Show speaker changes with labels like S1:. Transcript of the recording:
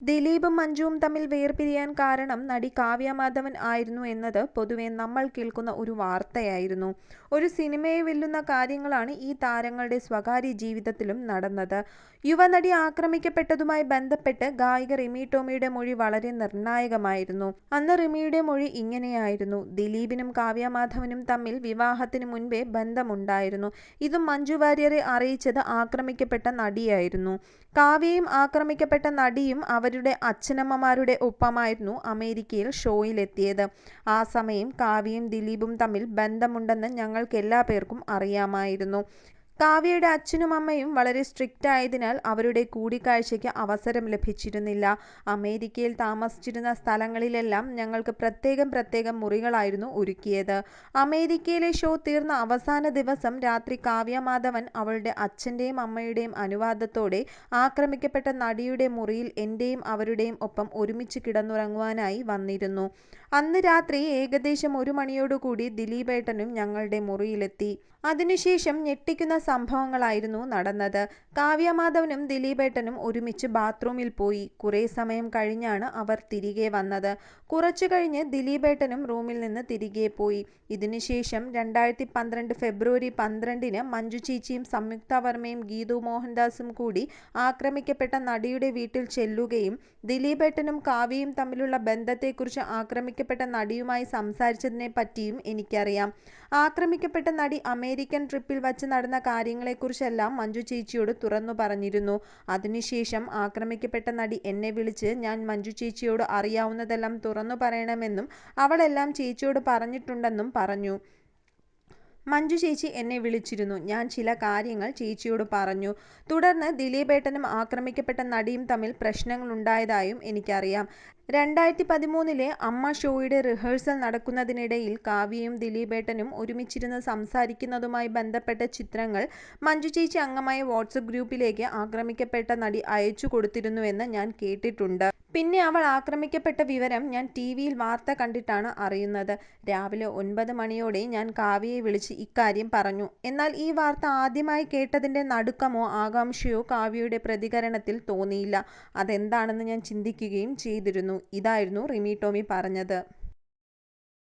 S1: ദിലീപും മഞ്ജുവും തമ്മിൽ വേർപിരിയാൻ കാരണം നടി കാവ്യ മാധവൻ ആയിരുന്നു എന്നത് പൊതുവെ നമ്മൾ കേൾക്കുന്ന ഒരു വാർത്തയായിരുന്നു. ഒരു സിനിമയെ വെല്ലുന്ന കാര്യങ്ങളാണ് ഈ താരങ്ങളുടെ സ്വകാര്യ ജീവിതത്തിലും നടന്നത്. യുവനടി ആക്രമിക്കപ്പെട്ടതുമായി ബന്ധപ്പെട്ട് ഗായിക റിമി ടോമിയുടെ മൊഴി വളരെ നിർണായകമായിരുന്നു. അന്ന് റിമിയുടെ മൊഴി ഇങ്ങനെയായിരുന്നു: ദിലീപിനും കാവ്യ മാധവനും തമ്മിൽ വിവാഹത്തിന് മുൻപേ ബന്ധമുണ്ടായിരുന്നു. ഇതും മഞ്ജു വാര്യരെ അറിയിച്ചത് ആക്രമിക്കപ്പെട്ട നടിയായിരുന്നു. കാവ്യയും ആക്രമിക്കപ്പെട്ട നടിയും അവരുടെ അച്ഛനമ്മമാരുടെ ഒപ്പമായിരുന്നു അമേരിക്കയിൽ ഷോയിലെത്തിയത്. ആ സമയം കാവ്യയും ദിലീപും തമ്മിൽ ബന്ധമുണ്ടെന്ന് ഞങ്ങൾക്കെല്ലാ പേർക്കും അറിയാമായിരുന്നു. കാവ്യയുടെ അച്ഛനും അമ്മയും വളരെ സ്ട്രിക്റ്റ് ആയതിനാൽ അവരുടെ കൂടിക്കാഴ്ചയ്ക്ക് അവസരം ലഭിച്ചിരുന്നില്ല. അമേരിക്കയിൽ താമസിച്ചിരുന്ന സ്ഥലങ്ങളിലെല്ലാം ഞങ്ങൾക്ക് പ്രത്യേകം മുറികളായിരുന്നു ഒരുക്കിയത്. അമേരിക്കയിലെ ഷോ തീർന്ന അവസാന ദിവസം രാത്രി കാവ്യ മാധവൻ അവളുടെ അച്ഛൻ്റെയും അമ്മയുടെയും അനുവാദത്തോടെ ആക്രമിക്കപ്പെട്ട നടിയുടെ മുറിയിൽ എൻ്റെയും അവരുടെയും ഒപ്പം ഒരുമിച്ച് കിടന്നുറങ്ങുവാനായി വന്നിരുന്നു. അന്ന് രാത്രി ഏകദേശം 1 മണിയോടുകൂടി ദിലീപേട്ടനും ഞങ്ങളുടെ മുറിയിലെത്തി. അതിനുശേഷം ഞെട്ടിക്കുന്ന സംഭവങ്ങളായിരുന്നു നടന്നത്. കാവ്യ മാധവനും ദിലീപേട്ടനും ഒരുമിച്ച് ബാത്റൂമിൽ പോയി. കുറേ സമയം കഴിഞ്ഞാണ് അവർ തിരികെ വന്നത്. കുറച്ചു കഴിഞ്ഞ് ദിലീപേട്ടനും റൂമിൽ നിന്ന് തിരികെ പോയി. ഇതിനുശേഷം 2012 ഫെബ്രുവരി 12-ന് മഞ്ജു ചേച്ചിയും സംയുക്ത വർമ്മയും ഗീതു മോഹൻദാസും കൂടി ആക്രമിക്കപ്പെട്ട നടിയുടെ വീട്ടിൽ ചെല്ലുകയും ദിലീപേട്ടനും കാവ്യയും തമ്മിലുള്ള ബന്ധത്തെക്കുറിച്ച് ആക്രമിക്കപ്പെട്ട നടിയുമായി സംസാരിച്ചതിനെ പറ്റിയും എനിക്കറിയാം. ആക്രമിക്കപ്പെട്ട നടി അമേരിക്കൻ ട്രിപ്പിൽ വച്ച് നടന്ന കാര്യങ്ങളെക്കുറിച്ചെല്ലാം മഞ്ജു ചേച്ചിയോട് തുറന്നു പറഞ്ഞിരുന്നു. അതിനുശേഷം ആക്രമിക്കപ്പെട്ട നടി എന്നെ വിളിച്ച് ഞാൻ മഞ്ജു ചേച്ചിയോട് അറിയാവുന്നതെല്ലാം തുറന്നു പറയണമെന്നും അവളെല്ലാം ചേച്ചിയോട് പറഞ്ഞിട്ടുണ്ടെന്നും പറഞ്ഞു. മഞ്ജു ചേച്ചി എന്നെ വിളിച്ചിരുന്നു. ഞാൻ ചില കാര്യങ്ങൾ ചേച്ചിയോട് പറഞ്ഞു. തുടർന്ന് ദിലീപേട്ടനും ആക്രമിക്കപ്പെട്ട നടിയും തമ്മിൽ പ്രശ്നങ്ങളുണ്ടായതായും എനിക്കറിയാം. 2013-ലെ അമ്മ ഷോയുടെ റിഹേഴ്സൽ നടക്കുന്നതിനിടയിൽ കാവ്യയും ദിലീപേട്ടനും ഒരുമിച്ചിരുന്ന് സംസാരിക്കുന്നതുമായി ബന്ധപ്പെട്ട ചിത്രങ്ങൾ മഞ്ജു ചേച്ചി അംഗമായ വാട്സ്ആപ്പ് ഗ്രൂപ്പിലേക്ക് ആക്രമിക്കപ്പെട്ട നടി അയച്ചു കൊടുത്തിരുന്നുവെന്ന് ഞാൻ കേട്ടിട്ടുണ്ട്. പിന്നെ അവൾ ആക്രമിക്കപ്പെട്ട വിവരം ഞാൻ ടിവിയിൽ വാർത്ത കണ്ടിട്ടാണ് അറിയുന്നത്. രാവിലെ 9 മണിയോടെ ഞാൻ കാവ്യയെ വിളിച്ച് ഇക്കാര്യം പറഞ്ഞു. എന്നാൽ ഈ വാർത്ത ആദ്യമായി കേട്ടതിൻ്റെ നടുക്കമോ ആകാംക്ഷയോ കാവ്യയുടെ പ്രതികരണത്തിൽ തോന്നിയില്ല. അതെന്താണെന്ന് ഞാൻ ചിന്തിക്കുകയും ചെയ്തിരുന്നു. ഇതായിരുന്നു റിമി ടോമി പറഞ്ഞത്.